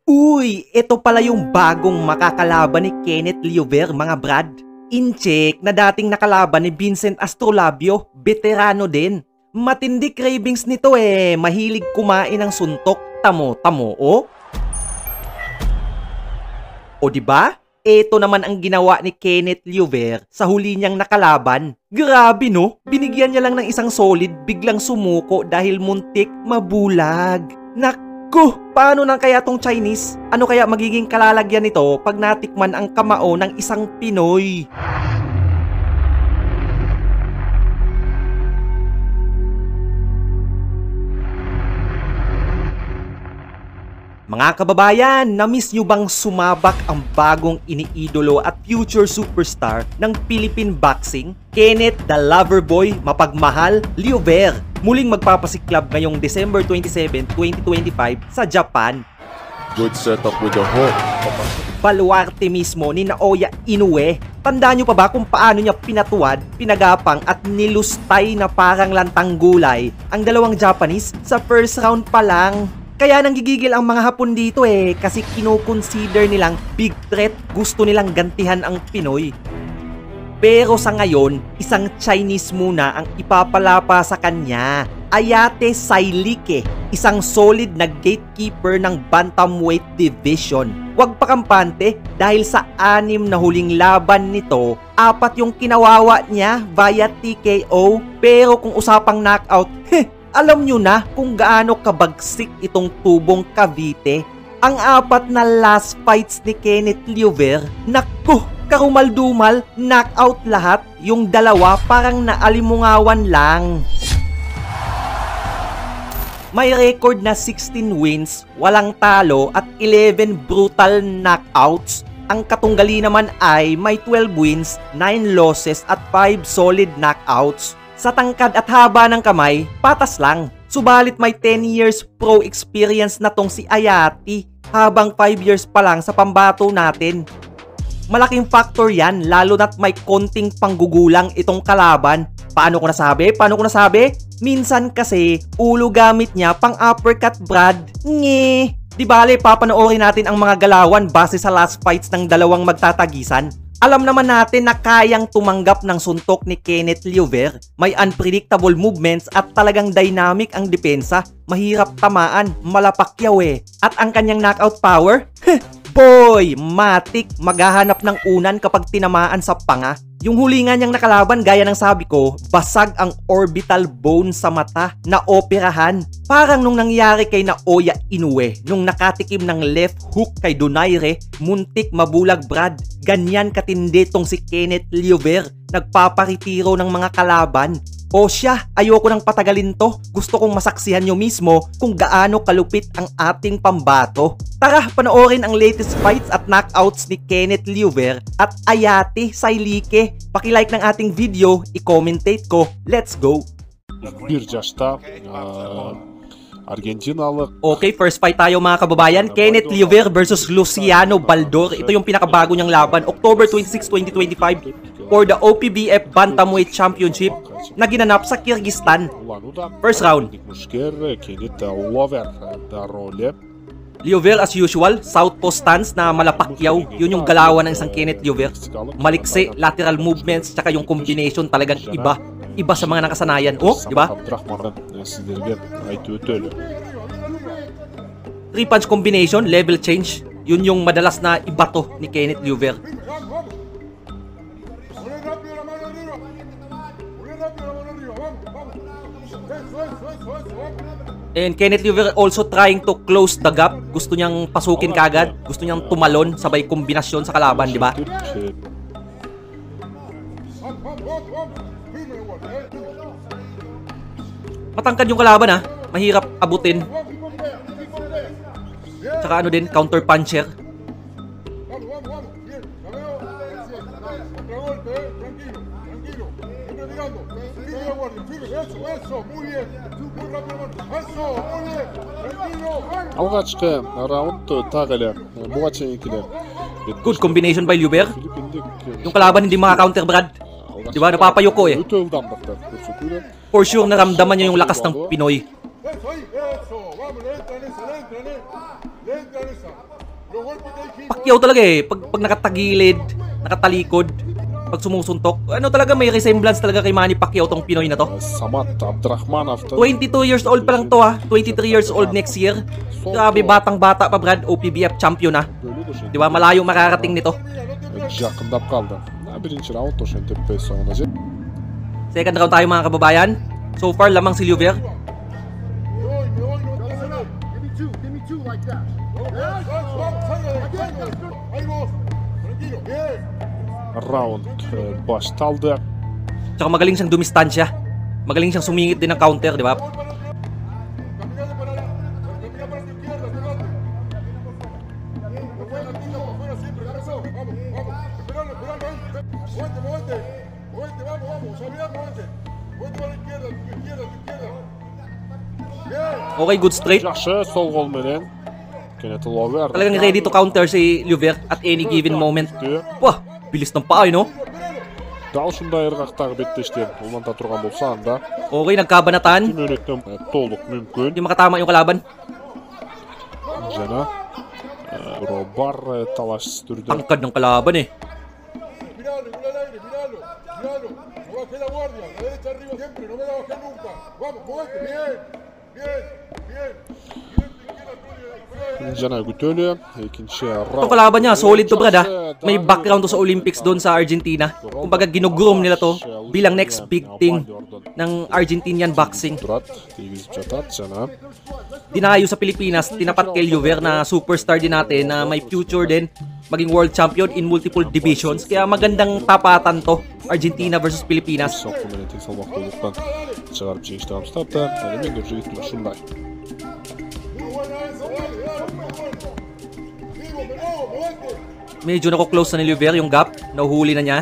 Uy, ito pala yung bagong makakalaban ni Kenneth Liover, mga brad. Incheck na dating nakalaban ni Vincent Astrolabio, veterano din. Matindi cravings nito mahilig kumain ng suntok. Tamo, oh. O diba? Ito naman ang ginawa ni Kenneth Liover sa huli niyang nakalaban. Grabe no, binigyan niya lang ng isang solid, biglang sumuko dahil muntik mabulag. Naku, paano nang kaya tong Chinese? Ano kaya magiging kalalagyan nito pag natikman ang kamao ng isang Pinoy? Mga kababayan, na-miss nyo bang sumabak ang bagong iniidolo at future superstar ng Philippine boxing? Kenneth the Loverboy Mapagmahal Liover muling magpapasiklab ngayong December 27, 2025 sa Japan. Good setup with the hook. Baluarte mismo ni Naoya Inoue. Tandaan nyo pa ba kung paano niya pinatuwad, pinagapang at nilustay na parang lantang gulay ang dalawang Japanese sa first round pa lang? Kaya nanggigigil ang mga Hapon dito kasi kino-consider nilang big threat, gusto nilang gantihan ang Pinoy. Pero sa ngayon, isang Chinese muna ang ipapalapa sa kanya. Ayate Sailike, isang solid na gatekeeper ng bantamweight division. Huwag pa kampante dahil sa 6 na huling laban nito, 4 yung kinawawa niya via TKO. Pero kung usapang knockout, alam nyo na kung gaano kabagsik itong tubong Cavite. Ang 4 na last fights ni Kenneth Liover, naku, karumal-dumal, knockout lahat. Yung 2 parang naalimungawan lang. May record na 16 wins, walang talo at 11 brutal knockouts. Ang Katunggali naman ay may 12 wins, 9 losses at 5 solid knockouts. Sa tangkad at haba ng kamay, patas lang. Subalit may 10 years pro experience na tong si Ayate habang 5 years pa lang sa pambato natin. Malaking factor yan lalo na't may konting panggugulang itong kalaban. Paano ko nasabi? Minsan kasi ulo gamit niya pang uppercut, brad. Nge. Di bale papanoorin natin ang mga galawan base sa last fights ng dalawang magtatagisan. Alam naman natin na kayang tumanggap ng suntok ni Kenneth Liover. May unpredictable movements at talagang dynamic ang depensa. Mahirap tamaan, malapakyaw At ang kanyang knockout power? Boy, matik, maghahanap ng unan kapag tinamaan sa panga. Yung huli nga niyang nakalaban, gaya ng sabi ko, basag ang orbital bone sa mata na operahan. Parang nung nangyari kay Naoya Inoue, nung nakatikim ng left hook kay Donaire, muntik mabulag, brad. Ganyan katindi tong si Kenneth Liover, nagpaparitiro ng mga kalaban. O siya, ayoko nang patagalin to. Gusto kong masaksihan nyo mismo kung gaano kalupit ang ating pambato. Tara, panoorin ang latest fights at knockouts ni Kenneth Liover at Ayate Sailike. Paki-like ng ating video, i-commentate ko. Let's go! Bir yaşta Argentinalı. Okay, first fight tayo mga kababayan. Kenneth Liover versus Luciano Baldor. Ito yung pinakabago niyang laban. October 26, 2025 for the OPBF Bantamweight Championship na ginanap sa Kyrgyzstan. First round. Liover as usual, southpaw stance na malapakyaw. Yun yung galawan ng isang Kenneth Liover. Maliksi, lateral movements, tsaka yung combination talagang iba. Iba sa mga nakasanayan. Oh, di ba? 3-punch combination, level change. Yun yung madalas na iba to ni Kenneth Liover. And Kenneth Liover also trying to close the gap. Gusto niyang pasukin kagad. Gusto niyang tumalon, sabay kombinasyon sa kalaban, di ba? Matangkad yung kalaban mahirap abutin. Tsaka ano din, counter puncher. Good combination by Liover. Yung kalaban hindi maka-counter, brad. Di ba? Napapayoko For sure, naramdaman niya yung lakas ng Pinoy. Pacquiao talaga eh. Pag nakatagilid, nakatalikod, pag sumusuntok, ano talaga, may resemblance talaga kay Manny Pacquiao tong Pinoy na to. Самат Абдрахманов. 22 years old pa lang to ha. 23 years old next year. Grabe, batang-bata pa Brad. OPBF champion ha. Di ba? Malayo makarating nito. Жақындап қалды. Бірінші раунд ошо теппей соңуна жет. Second round tayo mga kababayan. So far, lamang si Lluvia. Раунд башталды. Tsaka magaling siyang dumistansya. Magaling siyang sumingit din ng counter, di ba? Okay, good straight. Жақсы, сол қол менен. Кенет Ловер. Talagang ready to counter si Lluvia at any given moment. Wah, bilis ng paa, no? Дал ушундай ыргактагы беттештер уланта турган болсо анда Okay, nagkabanatan. түнөнөктөн толук мүмкүн. Hindi makatama yung kalaban. Жана бар талаш түрдө. Tangkad ng kalaban eh. Жана күтөлү экинчи Itong раунд. kalaban niya, solid to Brad ha. May background to sa Olympics doon sa Argentina. Kumbaga ginugroom nila to bilang next big thing ng Argentinian boxing. Турат, тийгизип жатат жана Dinayo sa Pilipinas, tinapat kay Lluvia na superstar din natin na may future din maging world champion in multiple divisions. Kaya magandang tapatan to, Argentina versus Pilipinas. соққы менен тең салмактуулуктан чыгарып жеңишти камсытап да мен жигиттин ушундай. Medyo nako-close na ni Lluvia yung gap, nahuhuli na niya.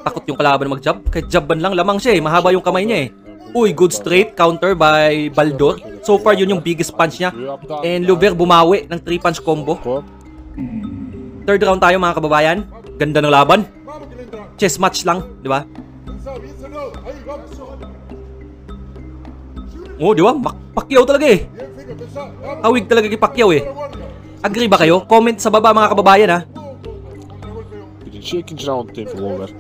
Takot yung kalaban mag-jab. Kahit jabban lang, lamang siya eh. Mahaba yung kamay niya eh. Uy, good straight counter by Baldor. So far, yun yung biggest punch niya. And Lluvia bumawi ng 3-punch combo. Third round tayo mga kababayan. Ganda ng laban. Chess match lang, di ba? Oh, di ba? Pacquiao talaga eh. Hawig talaga kay Pacquiao eh. Agree ba kayo? Comment sa baba mga kababayan ha. Birinci ikinci round team Lowver.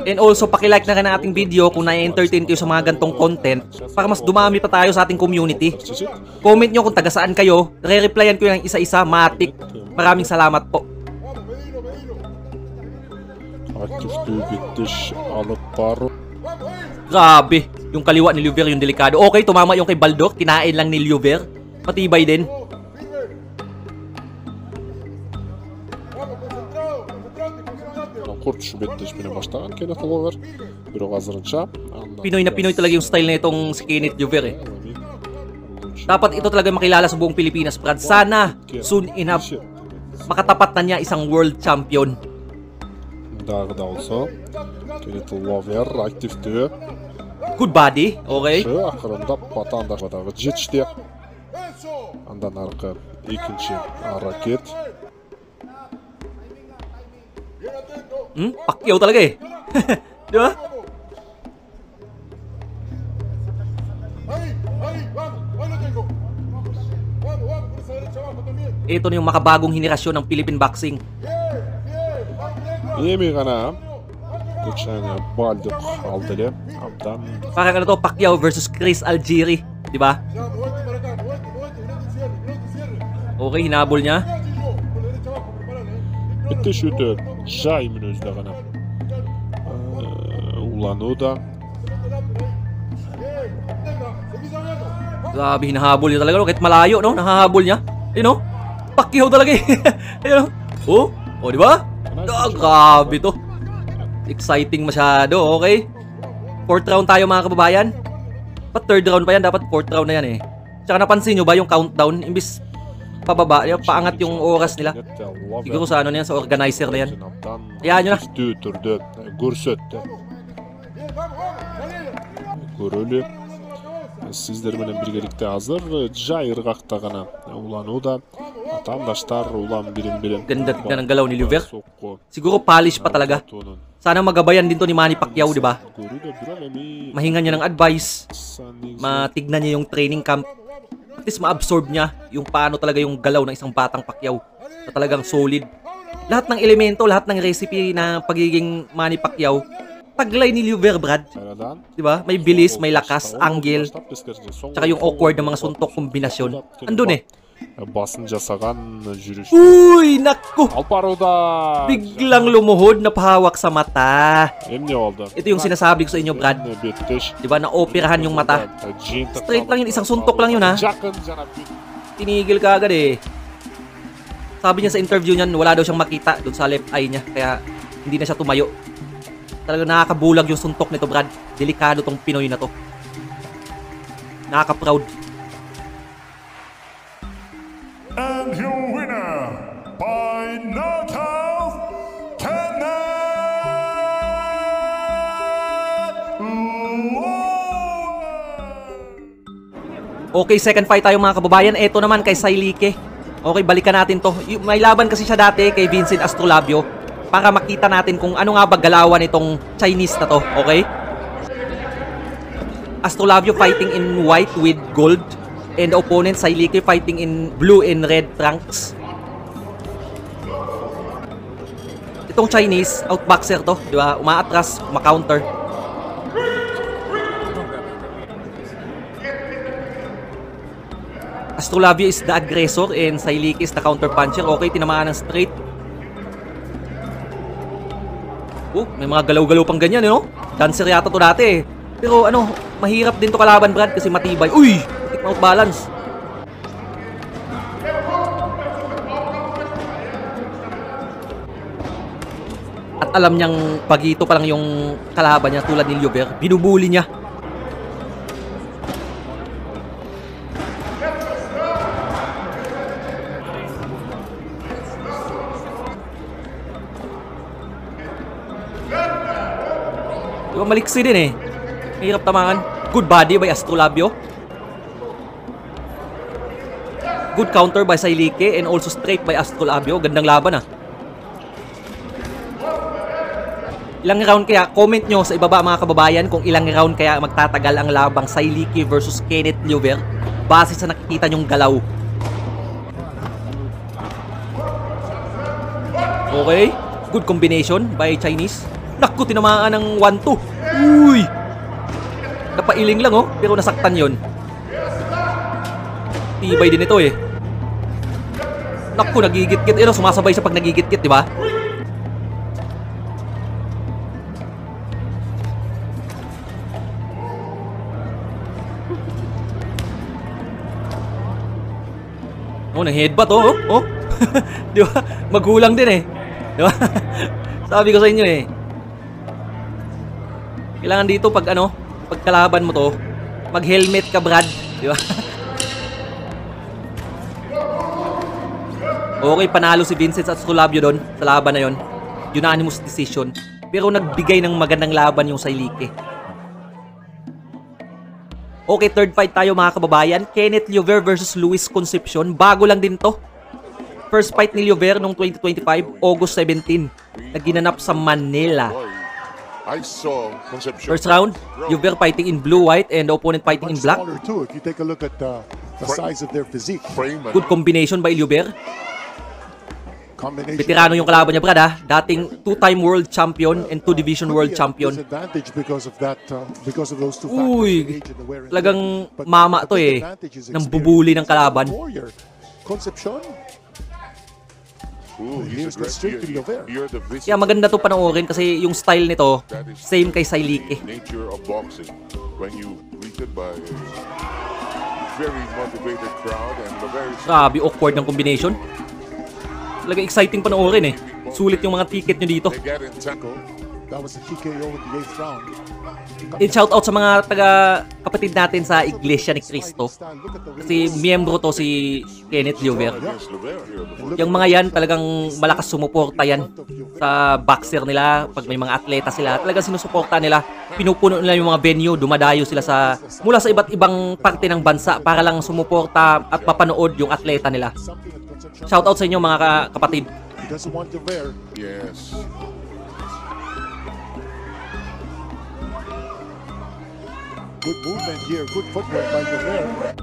And also, pakilike na rin ang ating video kung na-entertain kayo sa mga gantong content para mas dumami pa tayo sa ating community. Comment nyo kung taga saan kayo. Re-replyan ko yung isa-isa, matik. Maraming salamat po. Aktifliği bitiş alıp baro. Grabe, yung kaliwa ni Lluvia yung delikado. Okay, tumama yung kay Baldor, kinain lang ni Lluvia. Matibay din. Kurtuşu betleşmeye başlayan Kenneth Lowver. Biro hazırınca. Pinoy na Pinoy talaga yung style na itong si Kenneth Lluvia eh. Dapat ito talaga makilala sa buong Pilipinas, Brad. Sana, soon enough, makatapat na niya isang world champion. Dağı da olsa Kenneth Lowver aktifti. Good body, okay? Şu akırında vatandaşlığı жетişti. Andan arka ikinci hareket. Pacquiao talaga eh. Di ba? Ito na yung makabagong henerasyon ng Philippine boxing. Yemi gana. Geçen baldık aldılı. Abdan. Parang ano to, Pacquiao versus Chris Algieri. Di ba? Okay, hinabol niya. Bitti şutu. Jaimin özde gana. Ulanı da. Grabe, hinahabol niya talaga. No? Kahit malayo, no? Nahahabol niya. Ayun, no? Pacquiao talaga eh. Ayun, no? Oh, oh, di ba? Ah, grabe to. Exciting masyado, okay? Fourth round tayo mga kababayan. Third round pa yan, dapat fourth round na yan eh. Tsaka napansin nyo ba yung countdown? Imbis pababa, paangat yung oras nila. Siguro sa ano na yan, sa organizer na yan. Ayan nyo na. Türdü. Gursöttü. Görülü. Sizler bilen birlikte hazır. Jay ırgakta gana. Ulanı da. Vatandaşlar ulan birim. Ganda tignan ng galaw ni Louver. Sokko. Siguro polish pa talaga. Onun. Sana magabayan din to ni Manny Pacquiao, di ba? Gorilla Duralemi. Mahingan niya ng advice, Sanding. matignan niya yung training camp. At least ma-absorb niya yung paano talaga yung galaw ng isang batang Pacquiao na talagang solid. Lahat ng elemento, lahat ng recipe na pagiging Manny Pacquiao, taglay ni Louver, Brad. Aradan. Di ba? May bilis, may lakas, angle, tsaka yung awkward ng mga suntok kombinasyon. Andun eh. Basınca sakan jürüş. Uy, naku! Alparo'da. Biglang lumuhod na pahawak sa mata. Ne oldu? Ito yung sinasabi ko sa inyo, Brad. Bittiş. Di ba? Na-operahan yung mata. Straight lang yun, isang suntok lang yun, ha? Yakın cana bir. Tinigil ka agad eh. Sabi niya sa interview niyan, wala daw siyang makita doon sa left eye niya. Kaya hindi na siya tumayo. Talagang nakakabulag yung suntok nito, Brad. Delikado tong Pinoy na to. Nakaka-proud. And your winner by knockout, Kenneth Louver. Okay, second fight tayo mga kababayan. Ito naman kay Sailike. Okay, balikan natin to. May laban kasi siya dati kay Vincent Astrolabio para makita natin kung ano nga ba galawan itong Chinese na to. Okay? Astrolabio fighting in white with gold. And the opponent, Sailike, fighting in blue and red trunks. Itong Chinese, outboxer to, di ba? Umaatras, ma-counter. Astrolabio is the aggressor and Sailike is the counter puncher. Okay, tinamaan ng straight. Oh, may mga galaw-galaw pang ganyan, no? Dancer yata to dati eh. Pero ano, mahirap din to kalaban, Brad, kasi matibay. Uy! Out balance. At alam niyang pagito pa lang yung kalaban niya tulad ni Louver. Binubuli niya. Diba maliksi din eh. Mahirap tamangan. Good body by Astrolabio. Good counter by Sailike and also straight by Astrolabio. Gandang laban ah. Ilang round kaya? Comment nyo sa ibaba mga kababayan kung ilang round kaya magtatagal ang labang Sailike versus Kenneth Louver base sa nakikita nyong galaw. Okay. Good combination by Chinese. Naku, tinamaan ng 1-2. Uy! Napailing lang oh, pero nasaktan yon. Tibay din ito eh. Naku, nagigit-git. Ano, sumasabay siya pag nagigit-git, di ba? Oh, nang-headbutt, oh. Oh. Di ba? Magulang din eh. Di ba? Sabi ko sa inyo eh. Kailangan dito pag ano, pag kalaban mo to, mag-helmet ka, Brad. Di ba? Okay, panalo si Vincent Astrolabio doon sa laban na yon. Unanimous decision. Pero nagbigay ng magandang laban yung Sailike. Okay, third fight tayo mga kababayan. Kenneth Louver versus Luis Concepcion. Bago lang din to. First fight ni Louver noong 2025, August 17. Naginanap sa Manila. I saw Concepcion. First round, Louver fighting in blue-white and the opponent fighting in black. Smaller too, if you take a look at the size of their physique. Frame and Good combination by Louver. Combination. Veterano yung kalaban niya, Brad, ha? Dating 2-time world champion and 2-division world champion. Disadvantage because of that, because of those two Uy, factors, the age and the wear and talagang tear. But mama the to big eh. advantage is Nang experience. bubuli ng kalaban. Warrior. Concepcion. ooh, Here's the streak to Louver. You're the visit. Kaya maganda to panoorin kasi yung style nito, same kay Sailike. Nature of boxing when you greeted by a very motivated crowd and the very Grabe, awkward ng combination. Talaga exciting panoorin eh. Sulit yung mga ticket nyo dito. they get intense. That was a TKO in the 8th round. And shout out sa mga taga kapatid natin sa Iglesia ni Cristo. Kasi miyembro to si Kenneth Louver. Against Louver here. Yung mga yan talagang malakas sumuporta yan sa boxer nila. Pag may mga atleta sila, talagang sinusuporta nila. Pinupuno nila yung mga venue, dumadayo sila sa mula sa iba't ibang parte ng bansa para lang sumuporta at mapanood yung atleta nila. Shoutout sa inyo mga kapatid. He doesn't want to wear. Yes. Good movement here. Good footwork by Jover.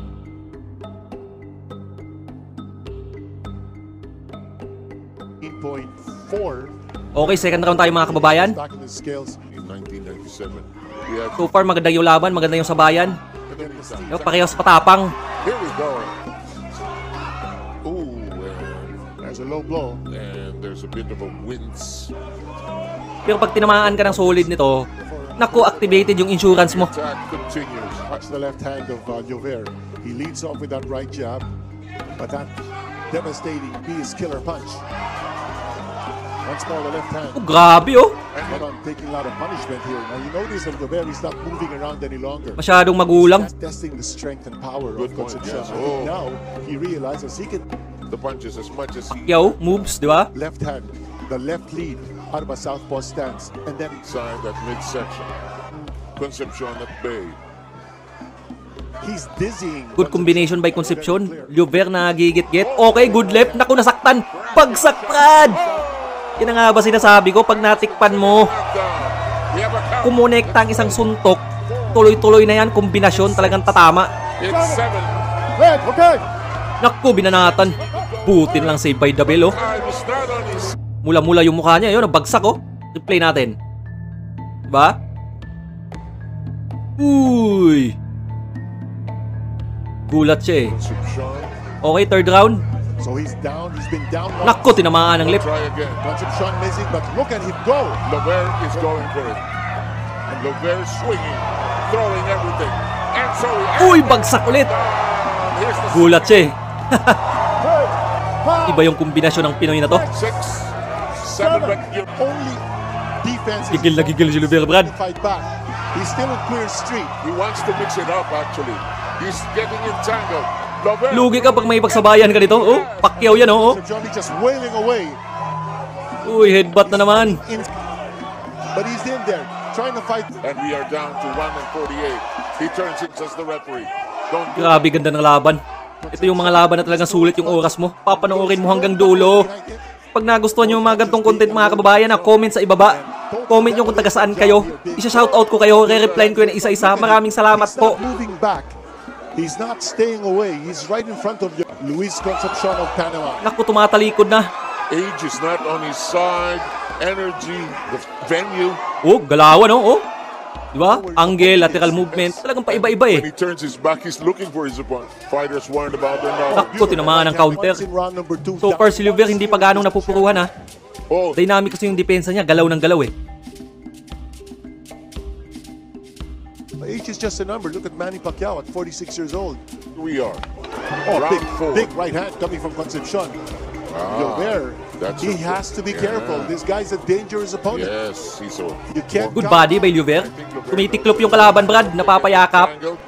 .4. Okay, second round tayo mga kababayan. Back in the scales. In 1997, we had So far, maganda yung laban, maganda yung sabayan. And then the Steve. Yo, parehas patapang. Here we go. Ooh, There's a low blow. and there's a bit of a wince. Pero pag tinamaan ka ng solid nito, naku, activated yung insurance mo. Attack continues. Watch the left hand of Jover. He leads off with that right jab, but that devastating Beast killer punch. Once more, the left hand. Oh, grabe oh. But on taking a lot of punishment here. Now you notice that Jover is not moving around any longer. Masyadong magulang. He's testing the strength and power Good of point, Concepcion. yes. I think Oh. now he realizes he can The punches as much as he Yo, moves, di ba? left hand, the left lead out of a southpaw stance, and then inside that midsection. Concepcion at bay. he's dizzying. Good combination by Concepcion. Jover na gigit-git. Okay, good left. Naku, nasaktan. Bagsak, Brad! Yan na nga ba sinasabi ko? Pag natikpan mo, Knockdown. We have a count. kumonekta ang isang suntok, tuloy-tuloy na yan. Kombinasyon, talagang tatama. It's 7. Red, okay. Naku, binanatan. Butin lang save by the bell, oh. Time is not on his. Mula-mula yung mukha niya. Yun, nabagsak, oh. Replay natin. Diba? Uy! Gulat siya, eh. Concepcion. Okay, third round. So he's down. He's been down. Naku, tinamaan ng lip. Try again. Concepcion missing, but look at him go. Lover is going for it. And Lover swinging, throwing everything. And so he Uy, bagsak ulit. Here's the Gulat siya, eh. Iba yung kombinasyon ng Pinoy na to. 6, 7, but you Only defense is Gigil na gigil si Lover, Brad. fight back. He's still in clear street. he wants to mix it up actually. He's getting entangled. Lover. Lugi ka pag may pagsabayan ka dito. Oh, Pacquiao yan, oh. Concepcion is just wailing away. Uy, headbutt na naman. But he's in there, trying to fight. And we are down to 1:48. He turns it as the referee. Don't do Grabe, ganda ng laban. Ito yung mga laban na talagang sulit yung oras mo. Papanoorin mo hanggang dulo. Pag nagustuhan nyo yung mga gantong content mga kababayan, comment sa ibaba. Comment nyo kung taga saan kayo. Isa-shoutout ko kayo, re-replyin ko yun isa-isa. Maraming salamat He's po. not moving back. He's not staying away. He's right in front of you. Luis Concepcion of Panama. Naku, tumatalikod na. Age is not on his side. Energy, the venue. Oh, galawan, oh. Diba? Angle, lateral movement. Talagang paiba-iba, eh. When he turns his back, he's looking for his opponent. Fighters warned about their knowledge. Naku, tinamaan ng counter. In round number 2. So far, si Lover hindi pa ganong napupuruhan, ha. Oh, Dynamic kasi yung depensa niya. Galaw ng galaw, eh. Age is just a number. Look at Manny Pacquiao at 46 years old. we are. Oh, Round 4. big right hand coming from Concepcion. Jover, that's he a- has to be yeah. careful. This guy's a dangerous opponent. Yes, he's a You can't Good count- body by Lover. Tumitiklop yung kalaban, Brad. Napapayakap. angle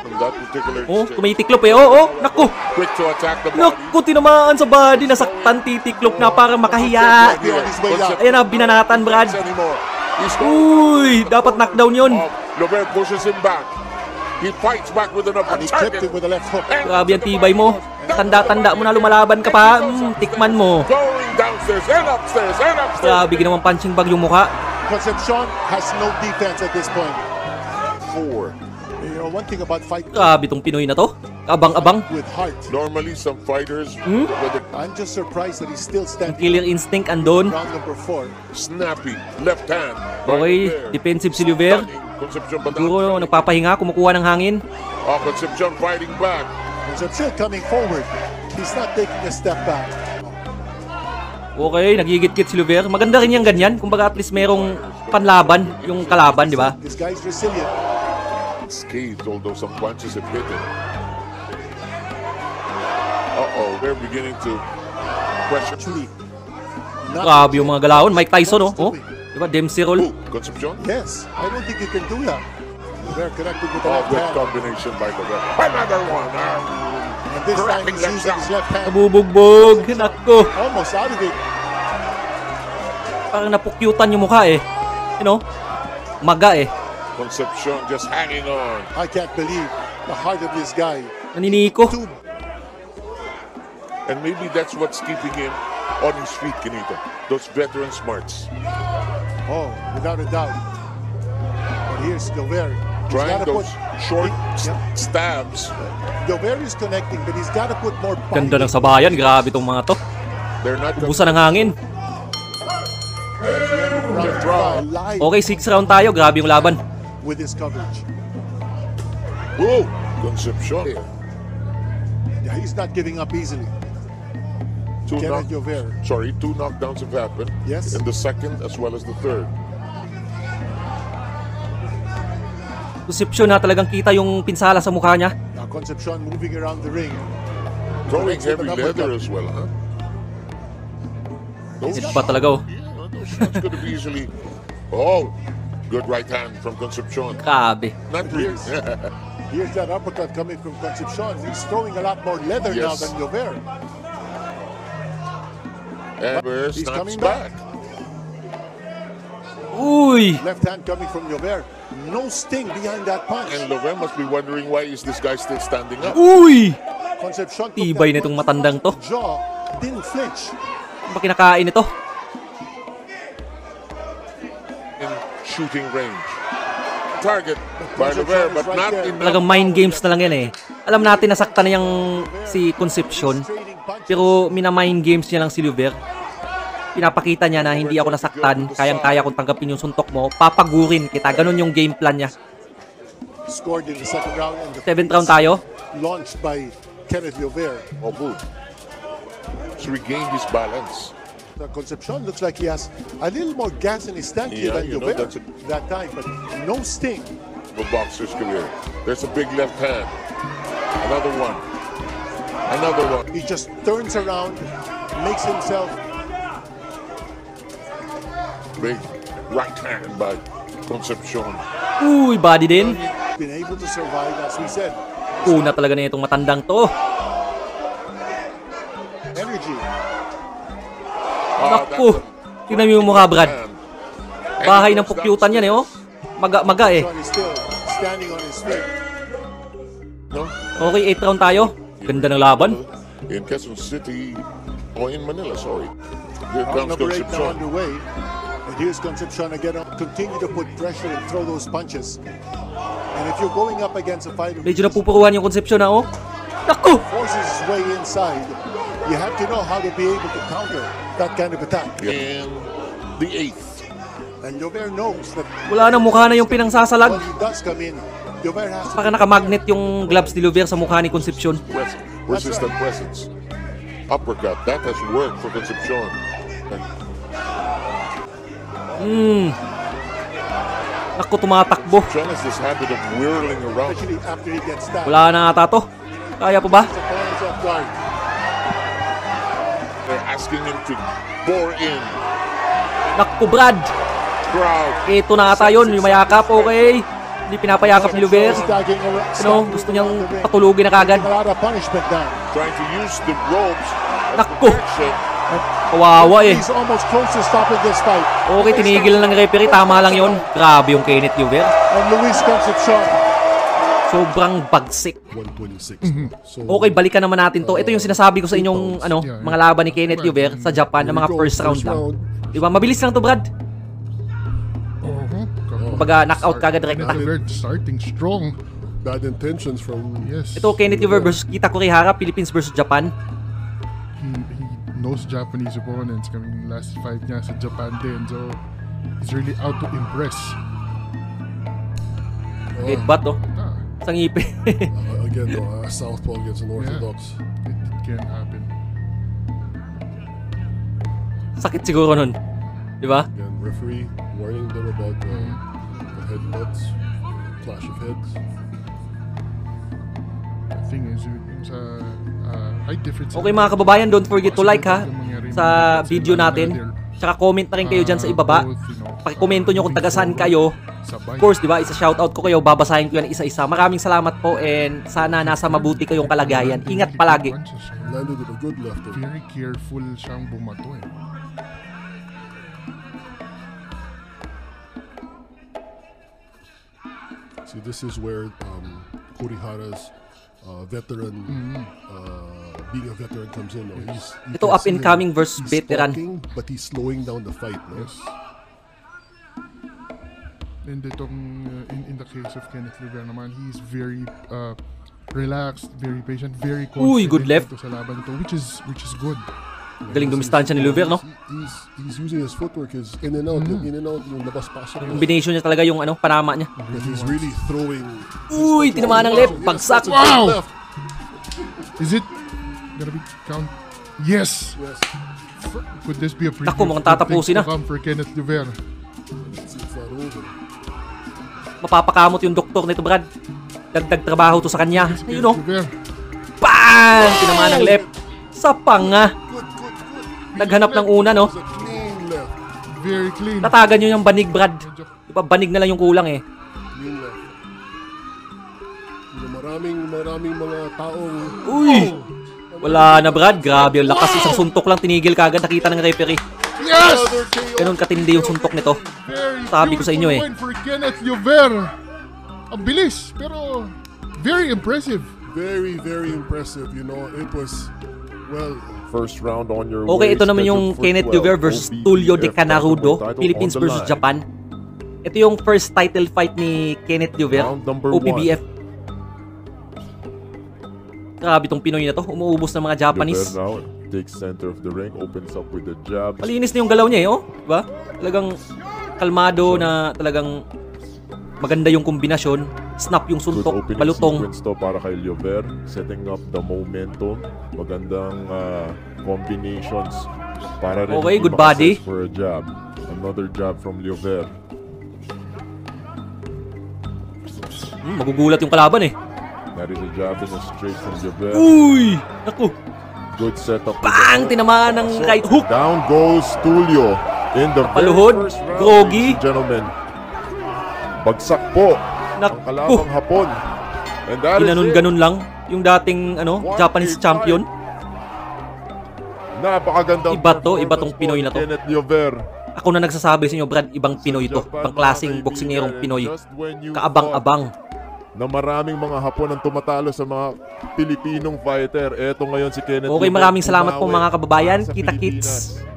from that particular Oh, exchange. tumitiklop, eh. Oh. Naku. Quick to attack the body. Naku, tinamaan sa body. Nasaktan, titiklop na para makahiya. Be on his way out. Ayan na, binanatan, Brad. Anymore. He's Uy, dapat knockdown yun. Oh, Lover pushes him back. He fights back with an And he uppercut. clipped it with a left hook. Grabe ang tibay mo. Tanda-tanda mo na lumalaban ka pa. Tikman mo. Going downstairs and upstairs and upstairs. Grabe, ginawang punching bag yung mukha. Concepcion has no defense at this point. 4. You know, one thing about fight Grabe tong Pinoy na to. Abang-abang. with heart. Normally, some fighters Hmm? with a I'm just surprised that he's still standing. Killer instinct andon. Round number 4. snappy left hand. Okay, defensive si Lover. Concepcion, but Siguro nagpapahinga, kumukuha ng hangin. oh, Concepcion fighting back. Concepcion coming forward. He's not taking a step back. Okay, nagigit-git si Lover. Maganda rin yung ganyan. Kumbaga at least merong panlaban yung kalaban, di ba? This guy's resilient. Scathed, although some punches have hit him. Uh-oh, they're beginning to question. Actually, not Grabe yung mga galawan. Mike Tyson, oh. Oh, di ba? Dempsey roll. Ooh, Concepcion? Yes, I don't think you can do that. They're connected with the Oh, left good hand. combination by the left. Another one. And this time Correcting he's left using his left hand. Nabubugbog. Nako. Almost out of it. Parang napukyutan yung mukha, eh. You know? Maga, eh. Concepcion just hanging on. I can't believe the heart of this guy. Naniniko. Two And maybe that's what's keeping him on his feet, Kinito. Those veteran smarts. Oh, without a doubt. But here's Gilbert. Trying those short stabs. Gilbert is connecting, but he's got to put more body. Ganda ng sabayan. Grabe tong mga to. They're not Ubusan ng hangin. Live Okay, 6 round tayo. Grabe yung laban. with his coverage. Whoa! Concepcion. Yeah, he's not giving up easily. Kenneth Gilbert. Two knockdowns have happened. Yes. In the second as well as the third. Concepcion na talagang kita yung pinsala sa mukha niya. Now Concepcion moving around the ring. Throwing Makes him heavy an leather uppercut. as well, huh? Those Headbutt talaga oh. Yeah, those shots could have easily. Oh, good right hand from Concepcion. Grabe. Not really. Here's that uppercut coming from Concepcion. He's throwing a lot more leather now Yes. than Gilbert. Ever He's snaps coming back. Uy! Left hand coming from Gilbert. No sting behind that punch. And Loven must be wondering why is this guy still standing up. Uy! Concepcion took Tibay that nitong punch matandang to. to the jaw, didn't flinch. Ano ba kinakain ito? In shooting range. Target by Loven, but not in. Talagang mind games na lang yan eh. Alam natin nasaktan na yung si Concepcion. Pero mina-mind games niya lang si Lubert. Pinapakita niya na hindi ako nasaktan. Kayang-kaya kong tanggapin yung suntok mo. Papagurin kita. Ganun yung game plan niya. Scored in the second round. And the 7th round tayo. launched by Kenneth Gilbert. Oh, good. He's regained his balance. Concepcion looks like he has a little more gas in his tank here Yeah, than you know, Gilbert that's that time, but no sting. The boxer's career. There's a big left hand. Another one. Another one. He just turns around, makes himself. Big right hand by Concepcion. Uy, body din. Been able to survive, as we said. Una talaga na itong matandang to. Energy. Naku. Tingnan mo yung mukha, Brad. Bahay ng pukyutan yan eh, oh. Maga-maga eh. Concepcion is still standing on his feet. No? Okay, 8th round tayo. Ganda ng laban. In Quezon City, or in Manila, sorry. Here Round comes number 8 now Concepcion. underway. And here's Concepcion again. Continue to put pressure and throw those punches. And if you're going up against a fighter Medyo napupuruan yung Concepcion na, oh. Naku! forces his way inside, you have to know how to be able to counter that kind of attack. In the 8th. And Gilbert knows that Wala nang mukha na yung pinangsasalag. when he does come in, Gilbert has to Baka nakamagnet yung gloves ni Lubert sa mukha ni Concepcion. Resistant presence. Uppercut. That has worked for Concepcion. Naku, tumatakbo. Concepcion has this habit of whirling around. especially after he gets stabbed. Wala na ata to. Kaya pa ba? His opponent's off guard. They're asking him to bore in. Naku, Brad. Crowd. Ito na ata yun, yung mayakap, okay. Hindi pinapayakap ni Lubert. Staggering around- Ano, gusto niyang patulugin na kagad. A lot of punishment now. Trying to use the ropes as Naku. protection. Kawawa eh. He's almost close to stopping this fight. Okay, tinigil na ng referee. Tama lang yon. Grabe yung Kenneth Lubert. And Luis Concepcion. Sobrang bagsik. 126. So Okay, balikan naman natin to. Ito yung sinasabi ko sa inyong mga laban ni Kenneth Lubert sa Japan na mga first round lang. Diba? Mabilis lang to, Brad. Kumbaga, knockout kagad direkta. Lubert starting strong. Bad intentions from Yes. Ito, Kenneth Lubert versus Kita Kurihara, Philippines versus Japan. He knows Japanese opponents. Kaming last fight niya sa Japan din. So, he's really out to impress. Headbutt, oh. Ah, Sa ngipin. again though, southpaw against an orthodox. it can happen. Sakit siguro nun. Diba? Again, referee warning them about the headbutts, clash of heads. The thing is, yung sa height difference. Okay mga kababayan, don't forget to like ha sa video natin. Tsaka comment na rin kayo dyan sa ibaba. Pakikomento nyo kung taga saan kayo. Of course, di ba? Isa shoutout ko kayo. Babasahin ko yan isa-isa. Maraming salamat po and sana nasa mabuti kayong kalagayan. Ingat palagi. Landed with a good left hook. Very careful siyang bumato eh. See, this is where Kurihara's veteran, being a veteran comes in. No? You Ito can up and see him, coming versus he's veteran. stalking, but he's slowing down the fight. No? Yes. And itong, in the case of Kenneth Oliver naman, he's very relaxed, very patient, very confident. Uy, good left. Sa laban ito, which is good. Galing dumistansya ni Oliver, no? He's using his footwork, his in and out, yung labas-pasok. Combination niya talaga yung panama niya. But he's really throwing. Uy, tinamaan ng left. Bagsak. Wow! Left. Is it gonna be count? Yes! Yes. Could this be a preview? Naku, mukhang tatapusin na. Come for Kenneth Oliver. It's not over. Mapapakamot yung doktor nito, Brad. Dagdag trabaho to sa kanya. Ayun, no? Oliver. Bang! Tinamaan ng left. Sa panga. Good. Naghanap ng una, no? It's a clean left. Very clean. Tatagan nyo yung banig, Brad. Di ba, banig na lang yung kulang eh. Clean left. Maraming mga taong. Uy! Wala na, Brad. Grabe yung lakas. Isang suntok lang tinigil kagad. Nakita ng referee. Yes! Ganun katindi yung suntok nito. Very Sabi ko sa inyo, beautiful point for Kenneth Oliver. Ang bilis, pero very impressive. Very impressive. You know, it was, well, First round on your Okay, way, ito naman yung scheduled for Kenneth 12. Oliver versus OBEF Tulio De Canarudo. title Philippines on the versus line. Japan. Ito yung first title fight ni Kenneth Oliver. Round number OPBF. Grabe tong Pinoy na to. Umuubos ng mga Japanese. Oliver now takes center of the ring, opens up with the jab. Malinis na yung galaw niya eh, oh. Diba? Talagang kalmado na talagang maganda yung kombinasyon. Snap yung Good suntok, opening balutong. sequence to para kay Oliver, setting up the momentum. Magandang combinations para rin Okay, hindi good body. makaset for a jab. Another jab from Oliver. Magugulat yung kalaban eh. That is a jab in a straight from Oliver. Uy! Naku! Good setup. Bang! Tinamaan ng right hook. Down goes Tulio in the very Paluhod. first round, Gogi. ladies and gentlemen. Bagsak po ang Naku! kalabang Hapon. And that is it. Ginanon-ganon lang yung dating Japanese champion. Napakagandang Iba to, iba performance tong Pinoy po na to. ni Kenneth Oliver. Ako na nagsasabi sa inyo, Brad, ibang Pinoy to. Japan, Ibang klaseng mga boksingerong kaibigan, Pinoy. and just when you Kaabang-abang. thought na maraming mga Hapon ang tumatalo sa mga Pilipinong fighter, eto ngayon si Kenneth Okay, Oliver maraming salamat po bumawi mga kababayan. sa Kita-kits. Pilipinas.